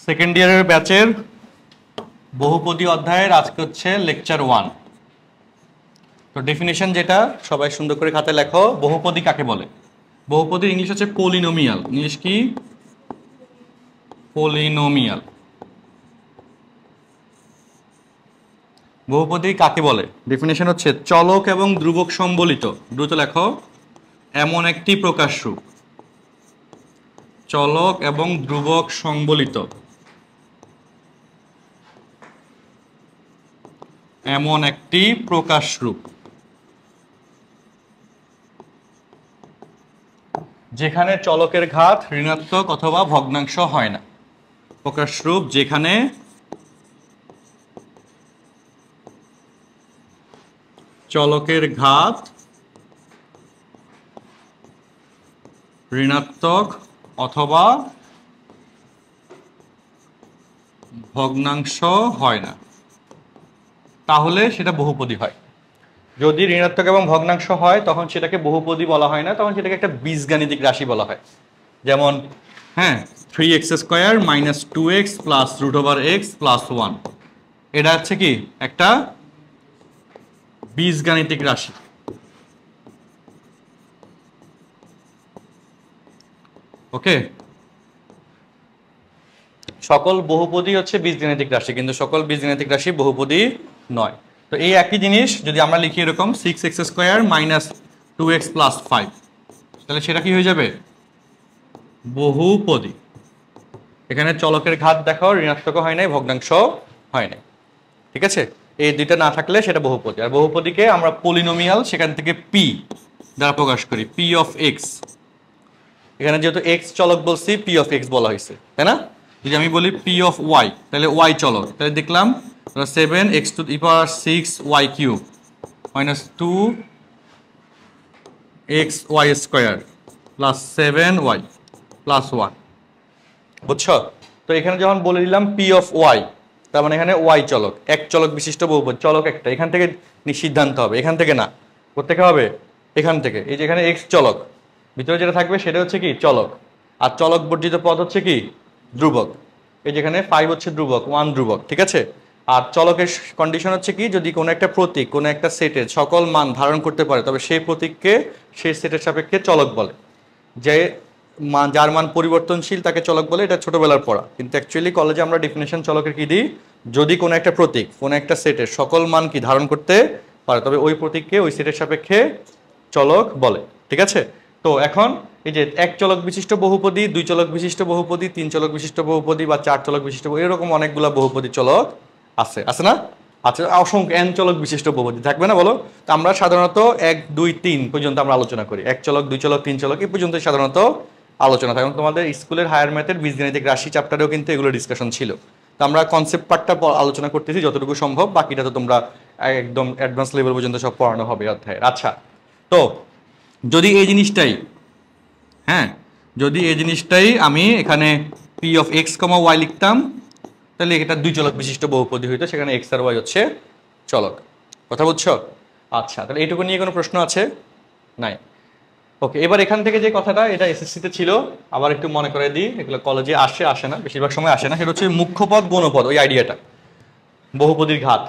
Second ইয়ারের ব্যাচের বহুপদী অধ্যায়ের আজকে হচ্ছে লেকচার 1। তো ডেফিনেশন যেটা সবাই সুন্দর করে খাতে লেখো, বহুপদী কাকে বলে? বহুপদীর ইংলিশ হচ্ছে পলিনোমিয়াল। ইংলিশ কি? পলিনোমিয়াল। বহুপদী কাকে বলে? ডেফিনেশন হচ্ছে চলক এবং ধ্রুবক সম্বলিত, দ্রুত লেখো, এমন একটি প্রকাশ রূপ। চলক এবং ধ্রুবক সংবলিত এমন একটি প্রকাশ রূপ যেখানে চলকের ঘাত ঋণাত্মক অথবা ভগ্নাংশ হয় না। প্রকাশ রূপ যেখানে চলকের ঘাত ঋণাত্মক অথবা ভগ্নাংশ হয় না, তাহলে সেটা বহুপদী হয়। যদি ঋণাত্মক এবং ভগ্নাংশ হয় তখন সেটাকে বহুপদী বলা হয় না, তখন সেটাকে একটা বীজগাণিতিক রাশি বলা হয়। যেমন 3x² - 2x + √x + 1, এটা হচ্ছে কি একটা বীজগাণিতিক রাশি। ওকে, সকল বহুপদী হচ্ছে বীজগাণিতিক রাশি, কিন্তু সকল বীজগাণিতিক রাশি বহুপদী নয়। তো এই একই জিনিস যদি আমরা লিখি এরকম 6x² - 2x + 5, তাহলে সেটা কি হয়ে যাবে? বহুপদী। এখানে চলকের ঘাত দেখো ঋণাত্মক হয় নাই, ভগ্নাংশ হয় নাই। ঠিক আছে, এই দুইটা না থাকলে সেটা বহুপদী। আর বহুপদীকে আমরা পলিনোমিয়াল, সেখান থেকে পি দ্বারা প্রকাশ করি, পি অফ এক্স। এখানে যেহেতু এক্স চলক বলছি, পি অফ এক্স বলা হয়েছে, তাই না? যদি আমি বলি পি অফ ওয়াই, তাহলে ওয়াই চলক, তাহলে দেখলাম 7x⁶y³ - 2xy² + 7y + 1, বুঝছো? তো এখানে যখন বলে দিলাম পি অফ ওয়াই, তার মানে এখানে ওয়াই চলক, এক চলক বিশিষ্ট বহুপদী। চলক একটা, এখান থেকে সিদ্ধান্ত হবে, এখান থেকে না, কোত্থেকে হবে? এখান থেকে। এই যে এখানে এক্স চলক, ভিতরে যেটা থাকবে সেটা হচ্ছে কি চলক, আর চলক বর্জিত পদ হচ্ছে কি ধ্রুবক। এই যেখানে 5 হচ্ছে ধ্রুবক, 1 ধ্রুবক, ঠিক আছে? আর চলকের কন্ডিশন হচ্ছে কি, যদি কোনো একটা প্রতীক কোনো একটা সেটের সকল মান ধারণ করতে পারে, তবে সেই প্রতীককে সেই সেটের সাপেক্ষে চলক বলে। যে যার মান পরিবর্তনশীল তাকে চলক বলে, এটা ছোটবেলার পড়া। কিন্তু অ্যাকচুয়ালি কলেজে আমরা ডেফিনেশন চলকের কি দিই? যদি কোনো একটা প্রতীক কোনো একটা সেটের সকল মান কি ধারণ করতে পারে, তবে ওই প্রতীককে ওই সেটের সাপেক্ষে চলক বলে। ঠিক আছে? তো এখন এই যে এক চলক বিশিষ্ট বহুপদী, দুই চলক বিশিষ্ট বহুপদী, তিন চলক বিশিষ্ট বহুপদী বা চার চলক বিশিষ্ট, এরকম অনেকগুলো বহুপদী চলক আছে, আছে না? আচ্ছা, অসংখ্য এন চলক বিশিষ্ট বহুপদী থাকবে না, বলো? তো আমরা সাধারণত 1 2 3 পর্যন্ত আমরা আলোচনা করি। এক চলক, দুই চলক, তিন চলক, এই পর্যন্ত সাধারণত আলোচনা থাকে। এবং তোমাদের স্কুলের হায়ার ম্যাথের বীজগাণিতিক রাশি চ্যাপ্টারেও কিন্তু এগুলো ডিসকাশন ছিল। তো আমরা কনসেপ্ট পার্টটা আলোচনা করতেছি যতটুকু সম্ভব, বাকিটা তো তোমরা একদম অ্যাডভান্স লেভেল পর্যন্ত সব পড়ানো হবে অধ্যায়ে। আচ্ছা, তো যদি এই জিনিসটাই যদি এই জিনিসটাই আমি এখানে পি অফ এক্স, ওয়াই লিখতাম, তাহলে এটা দুই চলক বিশিষ্ট বহুপদী হইতো, সেখানে এক্স আর ওয়াই হচ্ছে চলক। কথা বুঝছো? আচ্ছা, তাহলে এইটুকু নিয়ে কোনো প্রশ্ন আছে? নাই। ওকে, এবার এখান থেকে যে কথাটা, এটা এসএসসিতে ছিল, আবার একটু মনে করে দিই, এগুলো কলেজে আসে না, বেশিরভাগ সময় আসে না। সেটা হচ্ছে মুখ্যপদ গৌণপদ, ওই আইডিয়াটা, বহুপদীর ঘাত।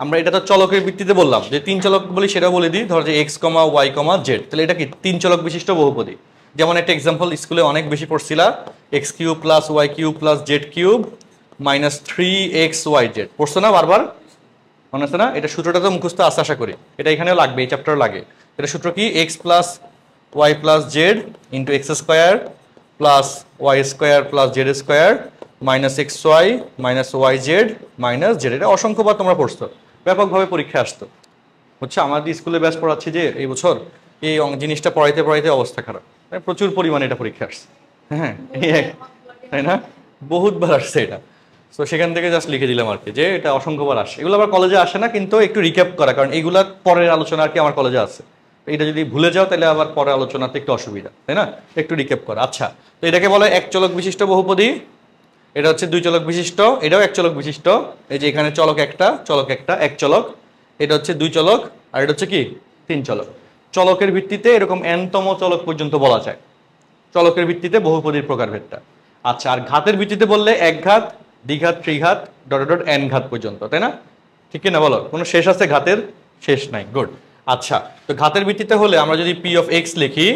আমরা এটা তো চলকের ভিত্তিতে বললাম, যে তিন চলক বলি সেটাও বলে দিই। ধরো যে এক্স, ওয়াই, জেড, তাহলে এটা কি তিন চলক বিশিষ্ট বহুপদী। যেমন একটা এক্সাম্পল স্কুলে অনেক বেশি পড়ছিলা, x³ + y³ + z³ - 3xyz, পড়ছো না বারবার? মনে আছে না? এটা সূত্রটা তো মুখস্থ আছে আশা করি, এটা এখানেও লাগবে, এই চ্যাপ্টারও লাগে। এটা সূত্র কি? x + y + z * x² + y² + z² - xy - yz - z। এটা অসংখ্যবার তোমরা পড়ছো, ব্যাপকভাবে পরীক্ষা আসতো। হচ্ছে আমাদের স্কুলে ব্যাচ পড়াচ্ছি যে এই বছর, এই জিনিসটা পড়াইতে পড়াইতে অবস্থা খারাপ, প্রচুর পরিমাণে এটা পরীক্ষা আসছে। তাই না? বহুতবার আসছে এটা। তো সেখান থেকে জাস্ট লিখে দিলাম আর কি, যে এটা অসংখ্যবার আসে। এগুলো আবার কলেজে আসে না, কিন্তু একটু রিক্যাপ করা, কারণ এগুলা পরের আলোচনা আর কি আমার কলেজে আছে। এটা যদি ভুলে যাও তাহলে আবার পরের আলোচনাতে একটু অসুবিধা, তাই না? একটু রিক্যাপ করা। আচ্ছা, তো এটাকে বলে এক চলক বিশিষ্ট বহুপদী, এটা হচ্ছে দুই চলক বিশিষ্ট, এটাও এক চলক বিশিষ্ট। এই যে এখানে চলক একটা, এক চলক, এটা হচ্ছে দুই চলক, আর এটা হচ্ছে কি তিন চলক। চলকের ভিত্তিতে এরকম n তম চলক পর্যন্ত বলা যায়, চলকের ভিত্তিতে বহুপদীর প্রকারভেদটা। আচ্ছা, আর ঘাতের ভিত্তিতে বললে এক ঘাত, দ্বিঘাত, ত্রিঘাত, ডট ডট এন ঘাত পর্যন্ত, তাই না? ঠিক কিনা বলো? কোনো শেষ আছে ঘাতের? শেষ নাই। গুড। আচ্ছা, তো ঘাতের ভিত্তিতে হলে আমরা যদি পি অফ এক্স লিখি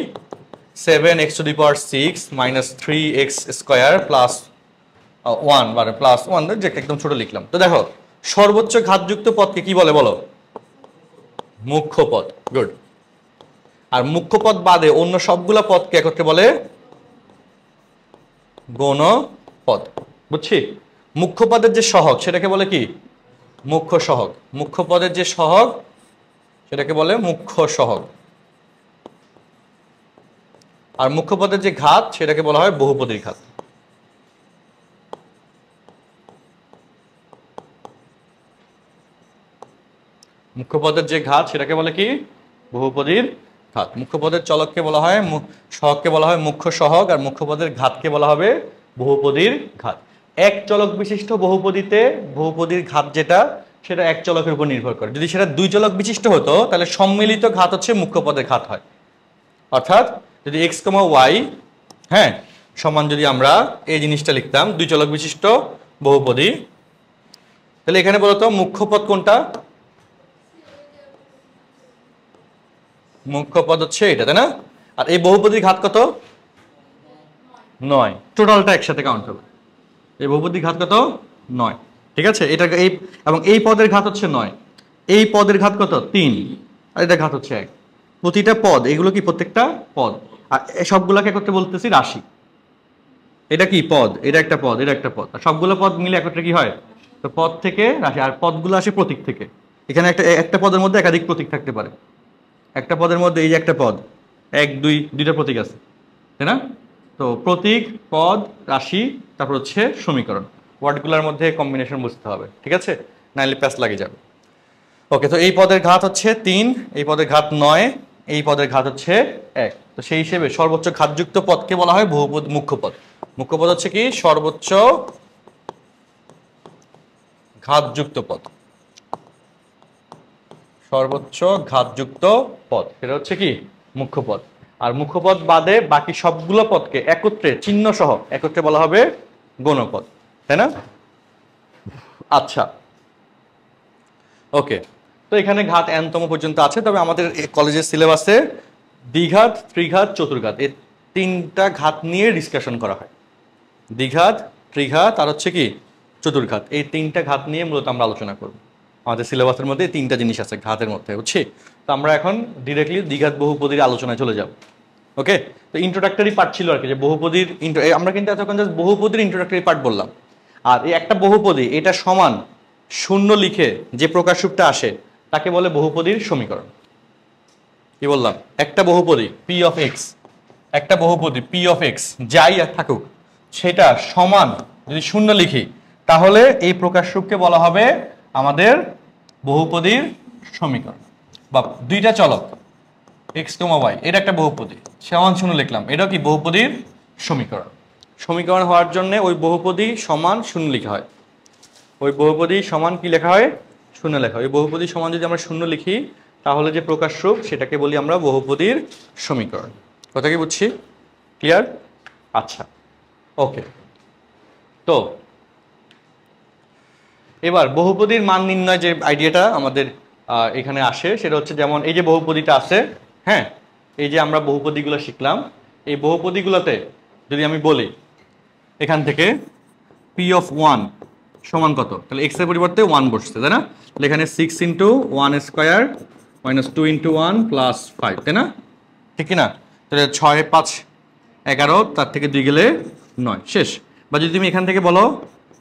7x to the power 6 minus 3x square plus 1 মানে প্লাস 1, যে একদম ছোট লিখলাম। তো দেখো সর্বোচ্চ ঘাতযুক্ত পদকে কি বলে বলো? মুখ্য পদ। গুড। আর মুখ্য পদ বাদে অন্য সবগুলা পদকে একত্রে বলে গৌণ পদ। বুঝছি? মুখ্য পদের যে সহগ সেটাকে বলে কি? মুখ্য সহগ। মুখ্য পদের যে সহগ সেটাকে বলে মুখ্য সহগ। আর মুখ্য পদের যে ঘাত সেটাকে বলা হয় বহুপদীর ঘাত। মুখ্য পদের যে ঘাত সেটাকে বলে কি? বহুপদীর ঘাত। মুখ্য পদের চলককে বলা হয়, সহগকে বলা হয় মুখ্য সহগ, আর মুখ্য পদের ঘাতকে বলা হবে বহুপদীর ঘাত। এক চলক বিশিষ্ট বহুপদীতে বহুপদীর ঘাত যেটা, সেটা এক চলকের উপর নির্ভর করে। যদি সেটা দুই চলক বিশিষ্ট হতো তাহলে সম্মিলিত ঘাত হচ্ছে মুখ্য পদের ঘাত হয়। অর্থাৎ যদি এক্স কমা ওয়াই, হ্যাঁ, সমান যদি আমরা এই জিনিসটা লিখতাম দুই চলক বিশিষ্ট বহুপদী, তাহলে এখানে বলতো মুখ্য পদ কোনটা? মুখ্য পদ হচ্ছে এটা, তাই না? আর এই বহুপদীর ঘাত কত? 9। টোটালটা একসাথে কাউন্ট হবে। এই বহুপদীর ঘাত কত? 9। ঠিক আছে, এটা এই এবং এই পদের ঘাত হচ্ছে 9। এই পদের ঘাত কত? 3। আর এটা ঘাত হচ্ছে 1। প্রতিটা পদ, এগুলো কি প্রত্যেকটা পদ, আর সবগুলাকে একত্রে বলতেছি রাশি। এটা কি পদ, এটা একটা পদ, এটা একটা পদ, আর সবগুলো পদ মিলে একত্রে কি হয়? তো পদ থেকে রাশি। আর পদগুলো আসে প্রতীক থেকে। এখানে একটা পদের মধ্যে একাধিক প্রতীক থাকতে পারে। একটা পদের মধ্যে এই যে একটা পদ, 1 2 দুইটা প্রতীক আছে, তাই না? তো প্রতীক, পদ, রাশি, তারপর হচ্ছে সমীকরণ। ওয়ার্ডগুলোর মধ্যে কম্বিনেশন বুঝতে হবে, ঠিক আছে? নাইলে প্যাচ লাগে যাবে। ওকে, তো এই পদের ঘাত হচ্ছে 3, এই পদের ঘাত 9, এই পদের ঘাত হচ্ছে 1। তো সেই হিসেবে সর্বোচ্চ ঘাতযুক্ত পদকে বলা হয় বহুপদ মুখ্য পদ। মুখ্য পদ হচ্ছে কি? সর্বোচ্চ ঘাতযুক্ত পদ। সর্বোচ্চ ঘাতযুক্ত পদ এটা হচ্ছে কি? মুখ্য পদ। আর মুখ্য পদ বাদে বাকি সবগুলো পদকে একত্রে চিহ্ন সহ একত্রে বলা হবে গৌণপদ, তাই না? আচ্ছা, ওকে। তো এখানে ঘাত এনতম পর্যন্ত আছে, তবে আমাদের কলেজের সিলেবাসে দ্বিঘাত, ত্রিঘাত, চতুর্ঘাত এই তিনটা ঘাত নিয়ে ডিসকাশন করা হয়। দ্বিঘাত, ত্রিঘাত আর হচ্ছে কি চতুর্ঘাত, এই তিনটা ঘাত নিয়ে মূলত আমরা আলোচনা করব। আমাদের সিলেবাসের মধ্যে তিনটা জিনিস আছে ঘাতের মধ্যে, বুঝছি? তো আমরা এখন ডিরেক্টলি দ্বিঘাত বহুপদীর আলোচনায় চলে যাব। ওকে, তো ইন্ট্রোডাক্টরি পার্ট ছিল আর কি, যে বহুপদীর আমরা কিন্তু এতক্ষণ জাস্ট বহুপদীর ইন্ট্রোডাক্টরি পার্ট বললাম। আর এই একটা বহুপদী এটা সমান শূন্য লিখে যে প্রকাশরূপটা আসে তাকে বলে বহুপদীর সমীকরণ। কি বললাম? একটা বহুপদী পি অফ এক্স, একটা বহুপদী পি অফ এক্স যাই থাকুক, সেটা সমান যদি শূন্য লিখি তাহলে এই প্রকাশরূপকে বলা হবে আমাদের বহুপদীর সমীকরণ। বা দুইটা চলক এক্স কমা ওয়াই, এটা একটা বহুপদী, সমান শূন্য লিখলাম, এটাও কি বহুপদীর সমীকরণ। সমীকরণ হওয়ার জন্য ওই বহুপদী সমান শূন্য লেখা হয়। ওই বহুপদী সমান কি লেখা হয়? শূন্য লেখা হয়। ওই বহুপদী সমান যদি আমরা শূন্য লিখি তাহলে যে প্রকাশরূপ সেটাকে বলি আমরা বহুপদীর সমীকরণ। কথা কি বুঝছি? ক্লিয়ার? আচ্ছা, ওকে। তো এবার বহুপদীর মান নির্ণয় যে আইডিয়াটা আমাদের এখানে আসে সেটা হচ্ছে, যেমন এই যে বহুপদীটা আছে, হ্যাঁ, এই যে আমরা বহুপদীগুলো শিখলাম, এই বহুপদীগুলোতে যদি আমি বলি এখান থেকে পি অফ 1 সমান কত, তাহলে এক্স এর পরিবর্তে 1 বসছে, তাই না? তাহলে এখানে 6 into 1 square minus 2 into 1 plus 5, তাই না? ঠিক কিনা? তাহলে 6 5 11, তার থেকে 2 গেলে 9, শেষ। বা যদি তুমি এখান থেকে বলো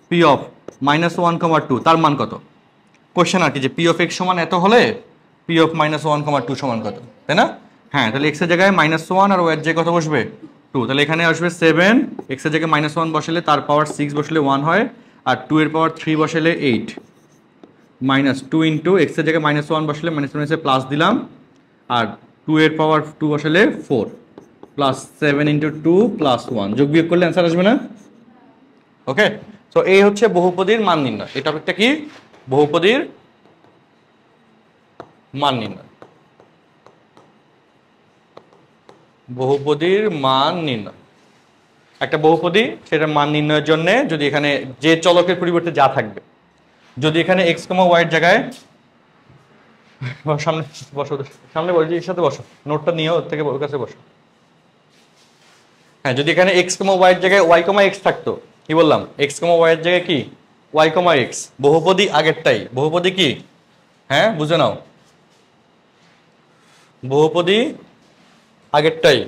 পি অফ -1, 2 তার মান কত, কোশ্চেন আর কি, যে পি অফ এক্স সমান এত হলে পি অফ -1, 2 সমান কত, তাই না? হ্যাঁ, তাহলে এক্স এর জায়গায় -1 আর ওয়াই এর জায়গায় কত বসবে? 2। তাহলে এখানে আসবে 7, এক্স এর জায়গায় -1 বসালে তার পাওয়ার 6 বসলে 1 হয়, আর 2 এর পাওয়ার 3 বসালে 8, -2 ইন্টু এক্স এর জায়গায় -1 বসালে -1 প্লাস দিলাম, আর 2 এর পাওয়ার 2 বসালে 4, প্লাস 7 ইন্টু 2 প্লাস 1, যোগ বিয়োগ করলে অ্যান্সার আসবে না? ওকে, তো এই হচ্ছে বহুপদীর মান নির্ণয়। এই টপিকটা কি? বহুপদীর মান নির্ণয়। বহুপদীর মান নির্ণয়। একটা বহুপদী সেটার মান নির্ণয়ের জন্য যদি এখানে যে চলকের পরিবর্তে যা থাকবে, যদি এখানে এক্স কমা ওয়াই এর জায়গায় সামনে বসো, সামনে বসো, এর সাথে বসো, নোটটা নিয়ে ওর থেকে ওর কাছে বসো। হ্যাঁ, যদি এখানে এক্স কমা ওয়াই এর জায়গায় ওয়াই কমা এক্স থাকতো, কি বললাম, এক্স কমা ওয়াই এর জায়গায় কি ওয়াই কমা এক্স, বহুপদী আগেরটাই, বহুপদী কি, হ্যাঁ বুঝে নাও, বহুপদী আগেরটাই,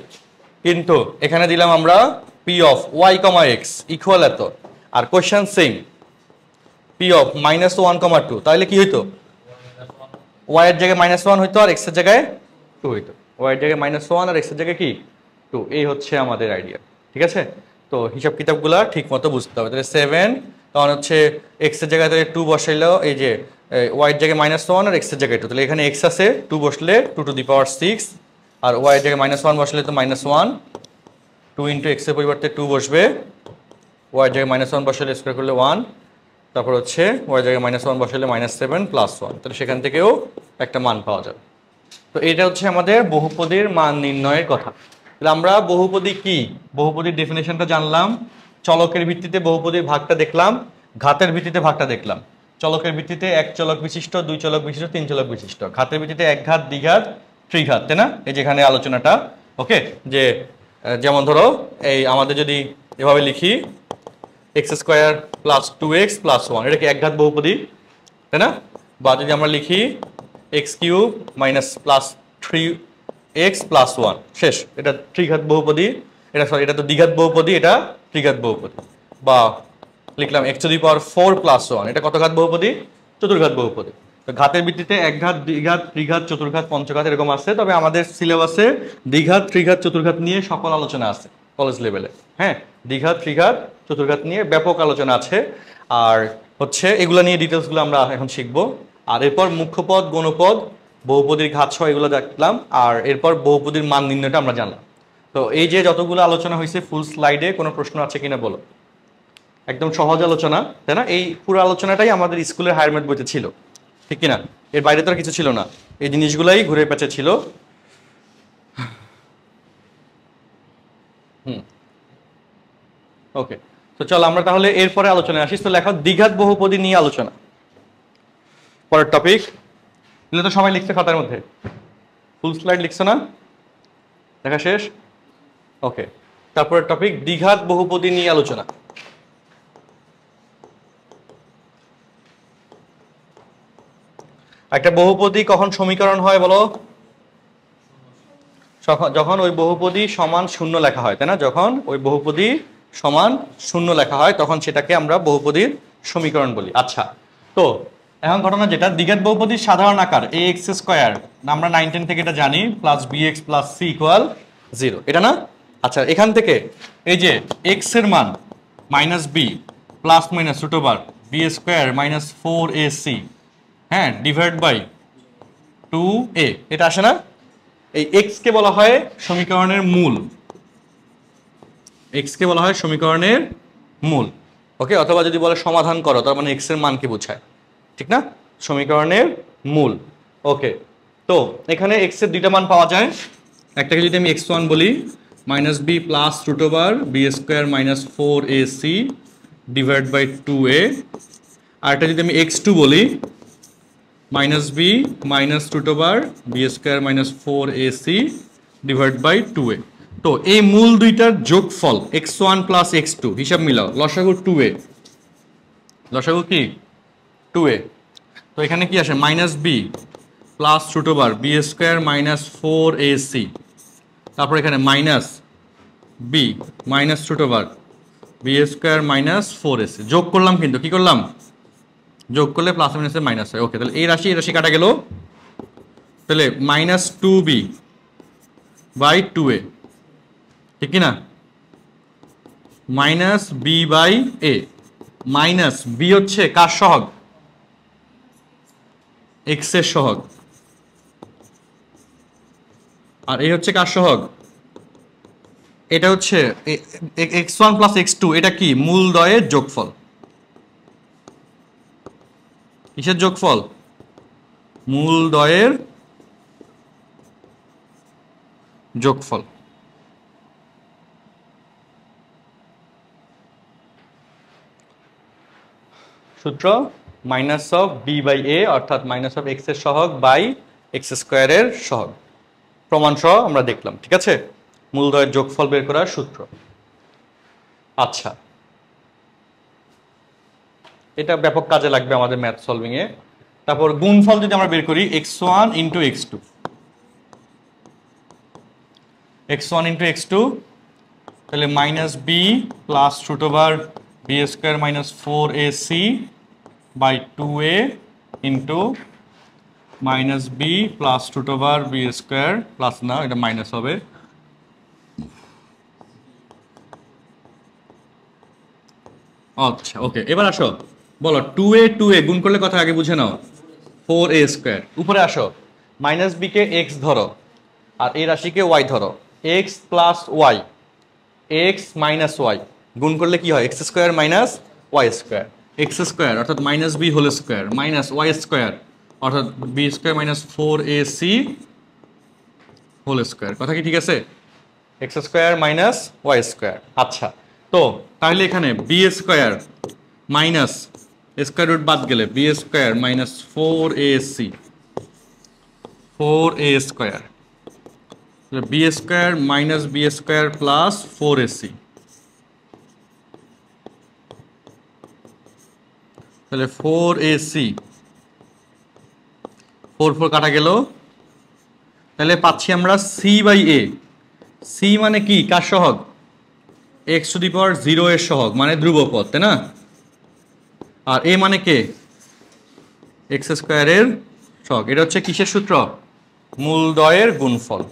কিন্তু এখানে দিলাম আমরা p of y comma x equal এত, আর কোশ্চেন সেম পি অফ -1, 2, তাহলে কি হইতো, ওয়াই এর জায়গায় -1 হইতো আর এক্স এর জায়গায় 2 হইতো, ওয়াই এর জায়গায় -1 আর এক্স এর জায়গায় কি 2, এই হচ্ছে আমাদের আইডিয়া। ঠিক আছে, তো হিসাব কিতাবগুলা ঠিক মতো বুঝতে হবে। তাহলে 7 তখন হচ্ছে এক্স এর জায়গায় তাহলে 2 বসাইলো, এই যে ওয়াই এর জায়গায় -1 আর এক্স এর জায়গায় 2, তাহলে এখানে এক্স আছে, 2 বসলে 2⁻6, আর ওয়াই এর জায়গায় -1 বসলে তো -1, 2 ইন্টু এক্স এর পরিবর্তে 2 বসবে, ওয়াই এর জায়গায় -1 বসালে স্কোয়ার করলে 1, তারপর হচ্ছে ওয়াই জায়গায় -1 বসালে -7 + 1, তাহলে সেখান থেকেও একটা মান পাওয়া যাবে। তো এটা হচ্ছে আমাদের বহুপদীর মান নির্ণয়ের কথা। তাহলে আমরা বহুপদী কি, বহুপদীর ডেফিনেশনটা জানলাম, চলকের ভিত্তিতে বহুপদীর ভাগটা দেখলাম, ঘাতের ভিত্তিতে ভাগটা দেখলাম। চলকের ভিত্তিতে এক চলক বিশিষ্ট, দুই চলক বিশিষ্ট, তিন চলক বিশিষ্ট, ঘাতের ভিত্তিতে এক ঘাত, দ্বিঘাত, ত্রিঘাত, তাই না, এই যেখানে আলোচনাটা। ওকে, যে যেমন ধরো এই আমাদের যদি এভাবে লিখি x² + 2x + 1, এটা কি একঘাত বহুপদী, তাই না, বা যদি আমরা লিখি x³ - 3x + 1, শেষ, এটা ত্রিঘাত বহুপদী, এটা সরি এটা তো দ্বিঘাত বহুপদী, এটা ত্রিঘাত বহুপদী। বা লিখলাম x⁴ + 1, এটা কত ঘাত বহুপদী, চতুর্ঘাত বহুপদী। তো ঘাতের ভিত্তিতে একঘাত, দ্বিঘাত, ত্রিঘাত, চতুর্ঘাত, পঞ্চঘাত এরকম আছে, তবে আমাদের সিলেবাসে দ্বিঘাত, ত্রিঘাত, চতুর্ঘাত নিয়ে সকল আলোচনা আছে কলেজ লেভেলে। হ্যাঁ, দ্বিঘাত, ত্রিঘাত, চতুর্ঘাত নিয়ে ব্যাপক আলোচনা আছে, আর হচ্ছে এগুলো নিয়ে ডিটেলসগুলো আমরা এখন শিখবো। আর এরপর মুখ্যপদ, গণপদ, বহুপদীর ঘাত সহ এগুলো দেখলাম, আর এরপর বহুপদীর মান নির্ণয়টা আমরা জানলাম। তো এই যে যতগুলো আলোচনা হয়েছে ফুল স্লাইডে কোনো প্রশ্ন আছে কিনা বলো, একদম সহজ আলোচনা, তাই না, এই পুরো আলোচনাটাই আমাদের স্কুলের হায়ার ম্যাথ বইতে ছিল, ঠিক কিনা, এর বাইরে তো আর কিছু ছিল না, এই জিনিসগুলাই ঘুরে পেঁচে ছিল। ওকে, তো চলো আমরা তাহলে এরপরে আলোচনায় আসি। তো লেখো দ্বিঘাত বহুপদী নিয়ে আলোচনা, পরের টপিক। এগুলো তো সবাই লিখছে খাতার মধ্যে, ফুল স্লাইড লিখছে না, দেখা শেষ। ওকে, তারপরের টপিক দ্বিঘাত বহুপদী নিয়ে আলোচনা। একটা বহুপদী কখন সমীকরণ হয় বলো, যখন ওই বহুপদী সমান শূন্য লেখা হয়, তাই না, যখন ওই বহুপদী সমান শূন্য লেখা হয় তখন সেটাকে আমরা বহুপদীর সমীকরণ বলি। আচ্ছা, তো এখন ঘটনা যেটা, দ্বিঘাত বহুপদীর সাধারণ আকার ax², আমরা 9, 10 থেকে এটা জানি, +bx + c = 0, এটা না। আচ্ছা, এখান থেকে এই যে x এর মান -b ± b² - 4ac, হ্যাঁ, /2a, এটা আসে না। এই x কে বলা হয় সমীকরণের মূল, x কে বলা হয় সমীকরণের মূল। ওকে, অথবা যদি বলে সমাধান করো, তার মানে x এর মানকে বোঝায়, ঠিক না, সমীকরণের মূল। ওকে, তো এখানে x এর দুইটা মান পাওয়া যায়, একটাকে যদি আমি x1 বলি -b +√b² - 4ac /2a, আর একটা যদি আমি x2 বলি -b -√b² - 4ac /2a। তো এই মূল দুইটার যোগফল x1 + x2, হিসাব মিলাও, লসাগু 2a, লসাগু কি 2a। তো এখানে কি আসে -b +√b² - 4ac, তারপর এখানে -b -√b² - 4ac, যোগ করলাম, কিন্তু কি করলাম, যোগ করলে প্লাস মাইনাসে মাইনাস হয়। ওকে, তাহলে এই রাশি কাটা গেল, তাহলে -2b/2a, ঠিক কি না, -b/a, -b হচ্ছে কার সহগ, x এর সহগ, আর এই হচ্ছে কার সহগ, এটা হচ্ছে x1 + x2, এটা কি মূলদ্বয়ের যোগফল। কিসের যোগফল, মূলদ্বয়ের যোগফল। সূত্র মাইনাস অফ বি বাই এ অর্থাৎ মাইনাস অফ এক্স এর সহগ বাই এক্স স্কোয়ারের সহগ, প্রমাণ সহ আমরা দেখলাম। ঠিক আছে, মূলদ্বয়ের যোগফল বের করার সূত্র। আচ্ছা, এটা ব্যাপক কাজে লাগবে আমাদের ম্যাথ সলভিং এ। তারপর গুণফল যদি আমরা বের করি x1 into x2, x1 into x2, তাহলে minus b plus root over b square minus 4ac by 2a into minus b plus root over b square, plus না এটা মাইনাস হবে, আচ্ছা ওকে। এবার আসো বলো 2a 2a গুণ করলে কথা আগে বুঝে নাও, 4a স্কোয়ার। উপরে আসো, মাইনাস বি কে x ধরো আর এই রাশিকে y ধরো, x plus Y, X minus Y গুণ করলে কি হয়, X square minus Y square, X square অর্থাৎ minus B whole square minus Y square অর্থাৎ B square minus 4ac whole square. কথা কি ঠিক আছে? X square minus Y square. আচ্ছা, তো তাহলে এখানে B square minus square root বাদ গেলে B square minus 4ac 4a square, B square minus B square plus 4ac, তাহলে 4ac 4 4 কাটা গেল, তাহলে পাচ্ছি আমরা c বাই a। c মানে কি, কার সহগ? x টু দি পাওয়ার 0 এর সহগ, মানে ধ্রুবপদ, তাই না? আর a মানে কে, x স্কোয়ারের সহগ। এটা হচ্ছে কিসের সূত্র? মূলদ্বয়ের গুণফল।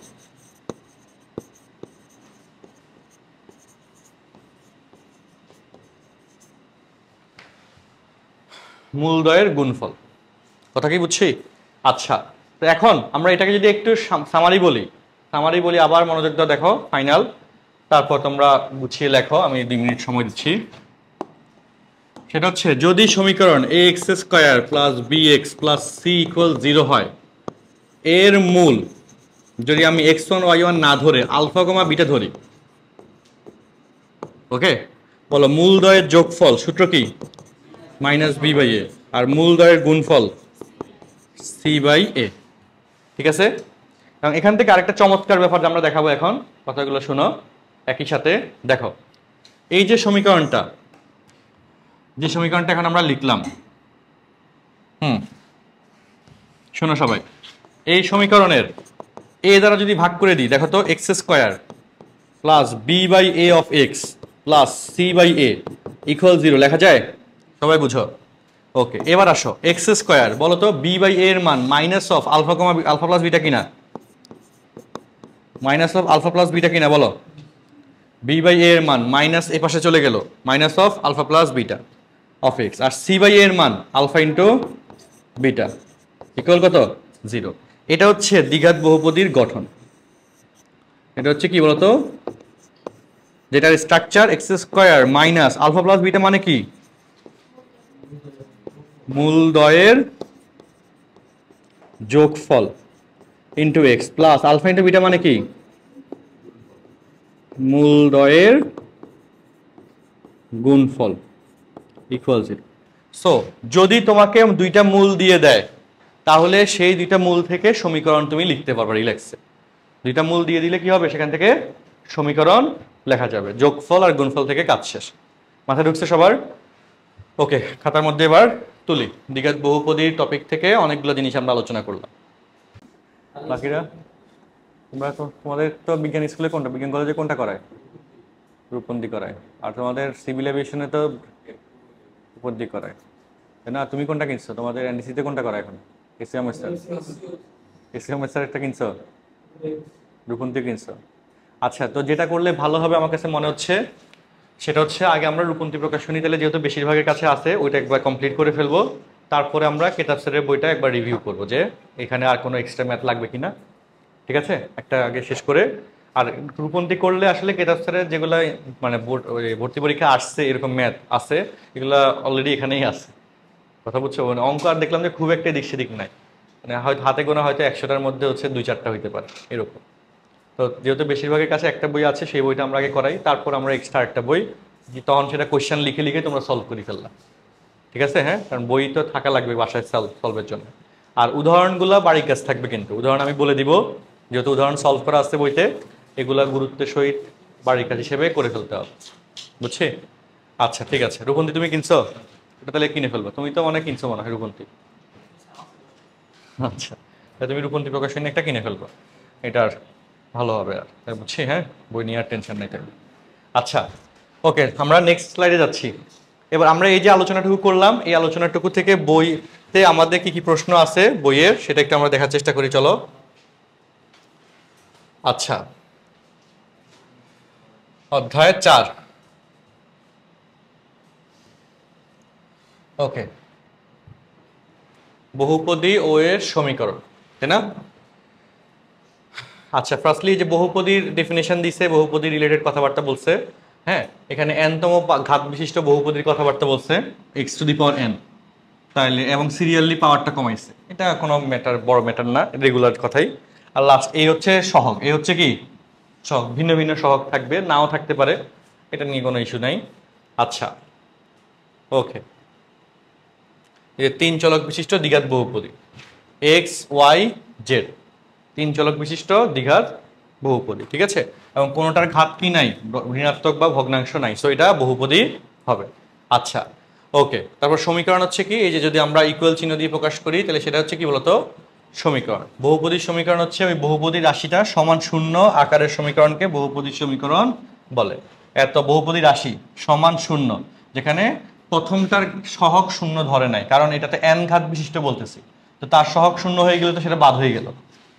মূলদ্বয়ের গুণফল, কথা কি বুঝছি? আচ্ছা, তো এখন আমরা এটাকে যদি একটু সামারি বলি, আবার মনোযোগ দাও, দেখো ফাইনাল, তারপর তোমরা গুছিয়ে লেখো, আমি 2 মিনিট সময় দিচ্ছি। সেটা হচ্ছে যদি সমীকরণ ax square plus bx plus c equal 0 হয়, এর মূল যদি আমি x1 y1 না ধরে আলফা কমা বিটা ধরি, ওকে, বলো মূলদ্বয়ের যোগফল সূত্র কি? মাইনাস বি বাই এ, আর মূলদ্বয়ের গুণফল সি বাই এ। ঠিক আছে, এবং এখান থেকে আরেকটা চমৎকার ব্যাপার আমরা দেখাবো এখন, কথাগুলো শোনো একই সাথে। দেখো এই যে সমীকরণটা এখন আমরা লিখলাম, শোনো সবাই, এই সমীকরণের এ দ্বারা যদি ভাগ করে দিই, দেখো তো x square plus b by a of x plus c by a equal 0 লেখা যায়? সবাই বুঝো? ওকে, এবার আসো এক্স স্কোয়ার, বলো তো বি বাই এর মান minus of alpha comma alpha plus beta কিনা? Minus of alpha plus beta কিনা বলো? বি বাই এর মান মাইনাস এ পাশে চলে গেল, minus of alpha plus beta of x, আর সি বাই এর মান আলফা ইন্টু বিটা ইকুয়াল কত? 0। এটা হচ্ছে দ্বিঘাত বহুপদীর গঠন। এটা হচ্ছে কি বলতো, যেটার structure x square minus alpha plus beta মানে কি, মূলদ্বয়ের যোগফল into x plus alpha into beta মানে কি, মূলদ্বয়ের গুণফল ইকুয়াল 0। সো যদি তোমাকে দুইটা মূল দিয়ে দেয়, তাহলে সেই দুইটা মূল থেকে সমীকরণ তুমি লিখতে পারবে রিল্যাক্সে। দুইটা মূল দিয়ে দিলে কি হবে, সেখান থেকে সমীকরণ লেখা যাবে। যোগফল আর গুণফল থেকে কাজ শেষ। মাথায় ঢুকছে সবার? ওকে, খাতার মধ্যে এবার তুলি। দ্বিঘাত বহুপদীর টপিক থেকে অনেকগুলো জিনিস আমরা আলোচনা করলাম। বাকিরা তোমরা তো, তোমাদের তো বিজ্ঞান স্কুলে কোনটা, বিজ্ঞান কলেজে কোনটা করায়? রূপবন্ধী করায়। আর তোমাদের সিভিল এভিয়েশনে তো রূপবন্ধী করায়, তাই না? তুমি কোনটা কিনছো? তোমাদের এনডিসিতে কোনটা করায় এখন? এসিএম স্যার একটা কিনছো, রূপবন্ধী কিনছো। আচ্ছা, তো যেটা করলে ভালো হবে আমার কাছে মনে হচ্ছে, সেটা হচ্ছে আগে আমরা রূপবন্ধী প্রকাশনী তাহলে যেহেতু বেশিরভাগের কাছে আছে, ওইটা একবার কমপ্লিট করে ফেলবো। তারপরে আমরা কেতাব স্যারের বইটা একবার রিভিউ করবো, যে এখানে আর কোনো এক্সট্রা ম্যাথ লাগবে কিনা। ঠিক আছে, একটা আগে শেষ করে। আর রূপবন্ধী করলে আসলে কেতাব স্যারের যেগুলো মানে ভর্তি পরীক্ষা আসছে এরকম ম্যাথ আছে, এগুলো অলরেডি এখানেই আছে। কথা বুঝছো? মানে অঙ্ক আর দেখলাম যে খুব একটা দিক সেদিক নাই, মানে হয়তো হাতে গোনা হয়তো 100টার মধ্যে হচ্ছে 2-4টা হইতে পারে এরকম। তো যেহেতু বেশিরভাগের কাছে একটা বই আছে, সেই বইটা আমরা আগে করাই, তারপর আমরা এক্সট্রা একটা বই, তখন সেটা কোয়েশ্চেন লিখে লিখে তোমরা সলভ করে ফেললাম। ঠিক আছে, হ্যাঁ, কারণ বই তো থাকা লাগবে বাসায় সলভের জন্য। আর উদাহরণগুলো বাড়ির কাজ থাকবে, কিন্তু উদাহরণ আমি বলে দিব, যেহেতু উদাহরণ সলভ করা আছে বইতে, এগুলা গুরুত্বের সহিত বাড়ির কাজ হিসেবে করে ফেলতে হবে, বুঝছি? আচ্ছা ঠিক আছে, রূপন্তী তুমি কিনছো? এটা তাহলে কিনে ফেলবো, তুমি তো অনেক কিনছো মনে হয় রূপন্তী। আচ্ছা, তাহলে তুমি রূপন্তী প্রকাশনী একটা কিনে ফেলবো, এটার ভালো হবে আর, তাই বুঝছি, হ্যাঁ, বই নিয়ে আর টেনশন নেই তাই। আচ্ছা ওকে, আমরা নেক্সট স্লাইডে যাচ্ছি। এবার আমরা এই যে আলোচনাটুকু করলাম, এই আলোচনাটুকু থেকে বইতে আমাদের কি কি প্রশ্ন আছে বইয়ের, সেটা একটু আমরা দেখার চেষ্টা করি, চলো। আচ্ছা, অধ্যায় 4, ওকে, বহুপদী ও এর সমীকরণ, তাই না? আচ্ছা, ফার্স্টলি যে বহুপদীর ডেফিনেশন দিছে, বহুপদী রিলেটেড কথাবার্তা বলছে, হ্যাঁ, এখানে এনতম ঘাত বিশিষ্ট বহুপদীর কথাবার্তা বলছে, x⁴n, তাইলে এবং সিরিয়ালি পাওয়ারটা কমাইছে, এটা কোনো ম্যাটার, বড় ম্যাটার না, রেগুলার কথাই। আর লাস্ট এই হচ্ছে সহগ, এই হচ্ছে কি সহগ, ভিন্ন ভিন্ন সহগ থাকবে, নাও থাকতে পারে, এটা নিয়ে কোনো ইস্যু নাই। আচ্ছা ওকে, এই 3 চলক বিশিষ্ট দ্বিঘাত বহুপদী x, y, z, 3 চলক বিশিষ্ট দ্বিঘাত বহুপদী, ঠিক আছে, এবং কোনোটার ঘাত কি নাই, ঋণাত্মক বা ভগ্নাংশ নাই, সো এটা বহুপদী হবে। আচ্ছা ওকে, তারপর সমীকরণ হচ্ছে কি, এই যে যদি আমরা ইকুয়াল চিহ্ন দিয়ে প্রকাশ করি, তাহলে সেটা হচ্ছে কি বলতো সমীকরণ। বহুপদীর সমীকরণ হচ্ছে ওই বহুপদীর রাশিটা সমান শূন্য আকারের সমীকরণকে বহুপদীর সমীকরণ বলে। এত বহুপদী রাশি সমান শূন্য, যেখানে প্রথমটার সহগ শূন্য ধরে নাই, কারণ এটাতে n ঘাত বিশিষ্ট বলতেছি, তো তার সহগ শূন্য হয়ে গেলে তো সেটা বাদ হয়ে গেল,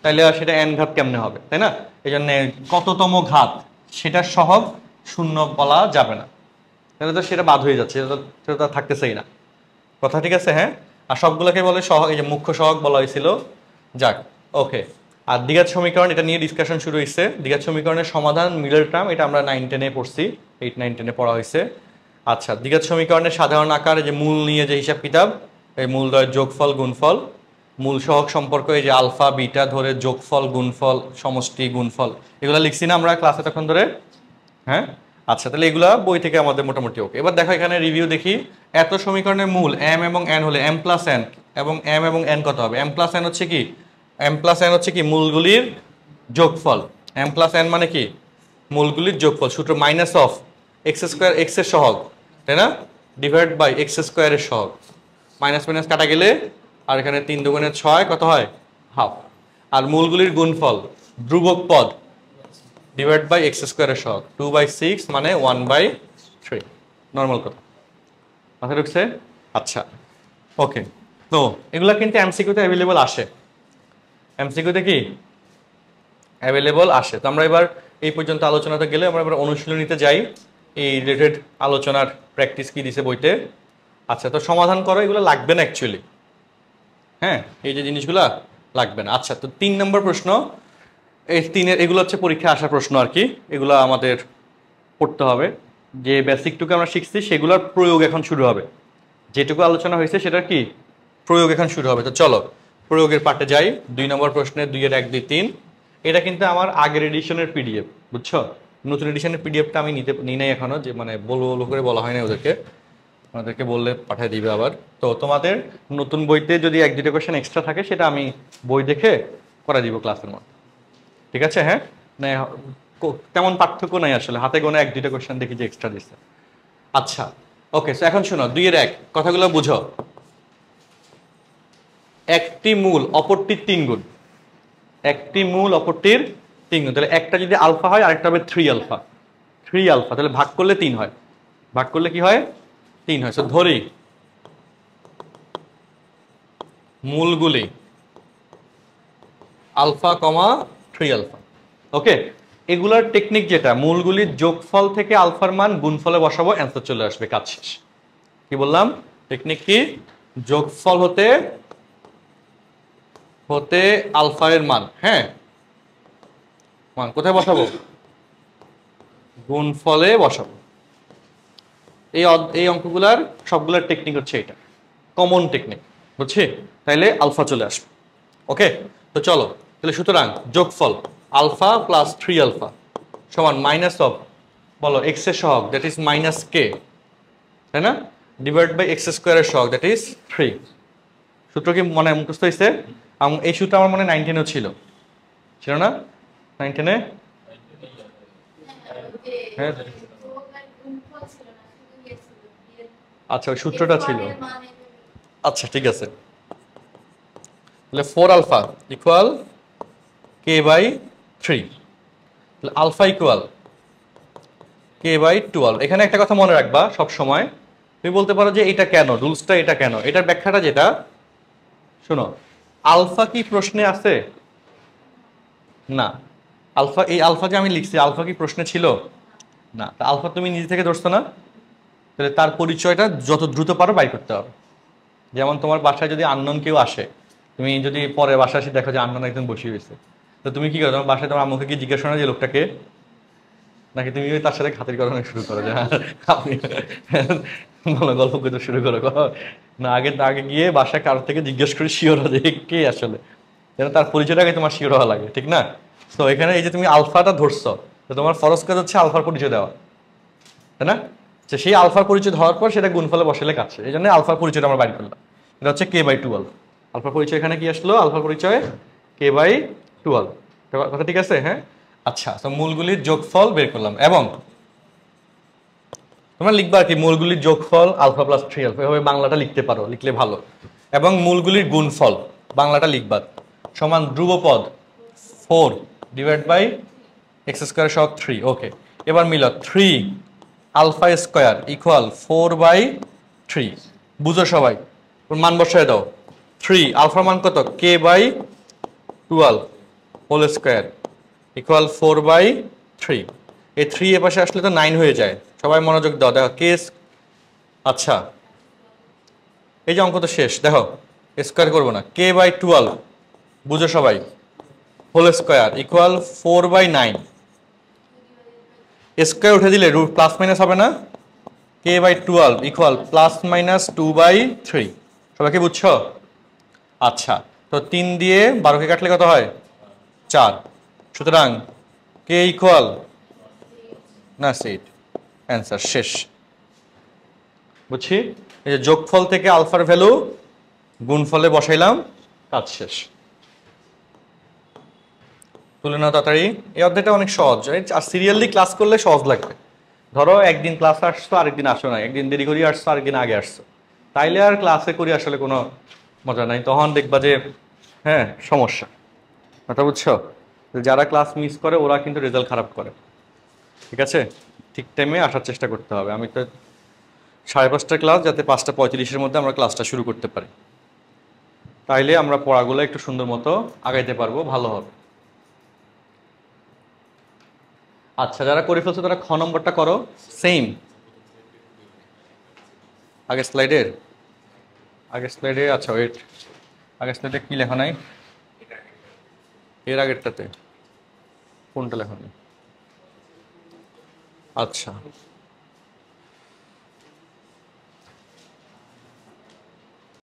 তাইলে আর সেটা n ঘাত কেমনে হবে, তাই না? এই জন্য কততম ঘাত সেটার সহগ শূন্য বলা যাবে না, তাহলে তো সেটা বাদ হয়ে যাচ্ছে, সেটা তো থাকতেছেই না, কথা ঠিক আছে, হ্যাঁ। আর সবগুলোকে বলে সহগ, এই যে মুখ্য সহগ বলা হয়েছিল, যাক ওকে। আর দ্বিঘাত সমীকরণ, এটা নিয়ে ডিসকাশন শুরু হয়েছে, দ্বিঘাত সমীকরণের সমাধান মিডল টার্ম, এটা আমরা 9-10-এ পড়ছি, 8-9-10-এ পড়া হয়েছে। আচ্ছা, দ্বিঘাত সমীকরণের সাধারণ আকার, যে মূল নিয়ে যে হিসাব কিতাব, এই মূলদ্বয়ের যোগফল গুণফল, মূল সহগ সম্পর্ক, এই যে আলফা বিটা ধরে যোগফল গুণফল সমষ্টি গুণফল, এগুলো লিখছি না আমরা ক্লাসে তখন ধরে, হ্যাঁ। আচ্ছা, তাহলে এগুলা বই থেকে আমাদের মোটামুটি ওকে। এবার দেখো এখানে রিভিউ দেখি, এত সমীকরণের মূল m এবং n হলে m প্লাস n, এবং m এবং n কত হবে? m প্লাস n হচ্ছে কি, m প্লাস n হচ্ছে কি মূলগুলির যোগফল, m প্লাস n মানে কি মূলগুলির যোগফল, সূত্র মাইনাস অফ x² x এর সহগ, তাই না, ডিভাইড বাই x² এর সহগ, মাইনাস মাইনাস কাটা গেলে, আর এখানে 3 দুগুণে 6 কত হয়? হাফ। আর মূলগুলির গুণফল ধ্রুবক পদ ডিভাইড বাই x² এর সহগ, 2/6 মানে 1/3, নর্মাল কথা, মাথায় ঢুকছে? আচ্ছা ওকে, তো এগুলা কিন্তু এমসিকিউতে অ্যাভেলেবল আসে, এমসিকিউতে কি অ্যাভেলেবল আসে। তো আমরা এবার এই পর্যন্ত আলোচনাতে গেলে আমরা এবার অনুশীলনীতে যাই, এই রিলেটেড আলোচনার প্র্যাকটিস কি দিছে বইতে। আচ্ছা, তো সমাধান করো, এগুলো লাগবে না অ্যাকচুয়ালি, হ্যাঁ, এই যে জিনিসগুলা লাগবে না। আচ্ছা, তো 3 নম্বর প্রশ্ন, এই 3-এর এগুলো হচ্ছে পরীক্ষায় আসার প্রশ্ন আর কি, এগুলো আমাদের পড়তে হবে, যে বেসিকটুকু আমরা শিখছি সেগুলোর প্রয়োগ এখন শুরু হবে, যেটুকু আলোচনা হয়েছে সেটার কি প্রয়োগ এখন শুরু হবে। তো চলো প্রয়োগের পার্টে যাই। 2 নম্বর প্রশ্নে 2-এর 1, 2, 3, এটা কিন্তু আমার আগের এডিশনের পিডিএফ, বুঝছো, নতুন এডিশনের পিডিএফটা আমি নিই নাই এখনো, যে মানে বলবো করে বলা হয় না ওদেরকে বললে পাঠিয়ে দিবে আবার। তো তোমাদের নতুন বইতে যদি 1-2টা কোয়েশ্চেন এক্সট্রা থাকে, সেটা আমি বই দেখে করে দিব ক্লাসের মধ্যে, ঠিক আছে, হ্যাঁ, মানে তেমন পার্থক্য নাই আসলে, হাতে গোনা 1-2টা কোয়েশ্চেন দেখি যে এক্সট্রা দিচ্ছে। আচ্ছা ওকে, সো এখন শোনো, 2-এর 1 কথাগুলো বুঝো। একটি মূল অপরটির 3 গুণ, একটি মূল অপরটির 3 গুণ, তাহলে একটা যদি আলফা হয় আরেকটা হবে 3 আলফা, 3 আলফা, তাহলে ভাগ করলে 3 হয়, ভাগ করলে কি হয়? 3 হয়। সো ধরি মূলগুলি আলফা কমা 3 আলফা, ওকে। এগুলার টেকনিক যেটা, মূলগুলির যোগফল থেকে আলফার মান গুণফলে বসাবো, অ্যান্সার চলে আসবে, কাজ শেষ। কি বললাম? টেকনিক কি? যোগফল হতে আলফা এর মান, হ্যাঁ, মান কোথায় বসাবো? গুণফলে বসাবো। এই অঙ্কগুলার সবগুলার টেকনিক হচ্ছে এটা, কমন টেকনিক, বুঝছি? তাইলে আলফা চলে আসবে, ওকে। তো চলো, তাহলে সুতরাং যোগফল আলফা প্লাস 3 আলফা সমান মাইনাস অফ, বলো, এক্স এর সহগ, দ্যাট ইজ মাইনাস কে, তাই না? ডিভাইড বাই এক্স স্কোয়ারের সহগ, দ্যাট ইজ 3। সূত্র কি মনে মুখস্থ হয়েছে? এই সূত্র আমার মনে 9 10 ছিল, ছিল না 9 10 হ্যাঁ আচ্ছা ওই সূত্রটা ছিল। আচ্ছা ঠিক আছে, তাহলে 4 আলফা ইকুয়াল কে বাই 3, তাহলে আলফা ইকুয়াল কে বাই 12। এখানে একটা কথা মনে রাখবা সব সময়, তুমি বলতে পারো যে এটা কেন, রুলসটা এটা কেন, এটার ব্যাখ্যাটা যেটা শোনো, আলফা কি প্রশ্নে আছে? না। আলফা, এই আলফা যে আমি লিখছি আলফা কি প্রশ্নে ছিল? না। তা আলফা তুমি নিজে থেকে ধরছো না, তাহলে তার পরিচয়টা যত দ্রুত পারো বাই করতে হবে। যেমন তোমার বাসায় যদি আননোন কেউ আসে, তুমি যদি পরে বাসায় এসে দেখো যে আননোন একজন বসে হয়েছে, তো তুমি কি করো? তোমার বাসায় তোমার আম্মুকে কি জিজ্ঞাসা না যে লোকটাকে, নাকি তুমি তার সাথে খাতির করানো শুরু করো যে আপনি গল্প করতে শুরু করো? না, আগে আগে গিয়ে বাসায় কারোর থেকে জিজ্ঞেস করে শিওর যে কে আসলে, যেন তার পরিচয়টা আগে তোমার শিওর হওয়া লাগে, ঠিক না? তো এখানে এই যে তুমি আলফাটা ধরছো, তো তোমার ফরজ কাজ হচ্ছে আলফার পরিচয় দেওয়া, তাই না? যে সেই আলফার পরিচয় হওয়ার পর সেটা গুণফলে বসালে কাছে, এই জন্য আলফার পরিচয়টা আমরা বাইর করলাম। এটা হচ্ছে কে বাই 12। আলফার পরিচয় এখানে কি আসলো? আলফার পরিচয় কে বাই 12। কথা ঠিক আছে? হ্যাঁ আচ্ছা, তো মূলগুলির যোগফল বের করলাম, এবং তোমরা লিখবা কি মূলগুলির যোগফল আলফা প্লাস 3 আলফা, এভাবে বাংলাটা লিখতে পারো, লিখলে ভালো। এবং মূলগুলির গুণফল বাংলাটা লিখবা সমান ধ্রুবপদ 4 ডিভাইড বাই এক্স স্কোয়ার সহ 3। ওকে, এবার মিল 3 আলফা স্কোয়ার ইকুয়াল 4 বাই 3। বুঝো সবাই, মান বসায় দাও। 3 আলফার মান কত? K by 12 whole square equal 4 by 3। এই 3 এ পাশে আসলে তো 9 হয়ে যায়। সবাই মনোযোগ দাও, দেখো কে, আচ্ছা এই যে অঙ্ক তো শেষ, দেখো স্কোয়ার করবো না, কে বাই 12 বুঝো সবাই whole square equal 4 by 9। Square উঠে দিলে রুট প্লাস মাইনাস হবে না? K by 12 equal plus minus 2 by 3। সবাইকে বুঝছো? আচ্ছা, তো 3 দিয়ে 12কে কাটলে কত হয়? 4। সুতরাং কে ইকুয়াল না সেট, অ্যান্সার শেষ। বুঝছি? এই যে যোগফল থেকে আলফার ভ্যালু গুণফলে বসাইলাম, কাজ শেষ। তুলে নাও তাড়াতাড়ি। এই অধ্যায়টা অনেক সহজ, আর সিরিয়ালি ক্লাস করলে সহজ লাগবে। ধরো একদিন ক্লাস আসছো, আরেকদিন আসো না, একদিন দেরি করে আসছো, আরেকদিন আগে আসছো, তাইলে আর ক্লাসে করি আসলে কোনো মজা নাই, তখন দেখবা যে হ্যাঁ সমস্যা। কথা বুঝছো? যারা ক্লাস মিস করে ওরা কিন্তু রেজাল্ট খারাপ করে, ঠিক আছে? ঠিক টাইমে আসার চেষ্টা করতে হবে। আমি তো 5:30টার ক্লাস, যাতে 5:35-এর মধ্যে আমরা ক্লাসটা শুরু করতে পারি, তাইলে আমরা পড়াগুলো একটু সুন্দর মতো আগাইতে পারবো, ভালো হবে। আচ্ছা, যারা করে ফেলছো তারা খ নম্বরটা করো, সেম আগের স্লাইডে। আচ্ছা ওয়েট, আগের স্লাইডে কি লেখা নাই? এর আগেরটাতে কোনটা লেখা নেই? আচ্ছা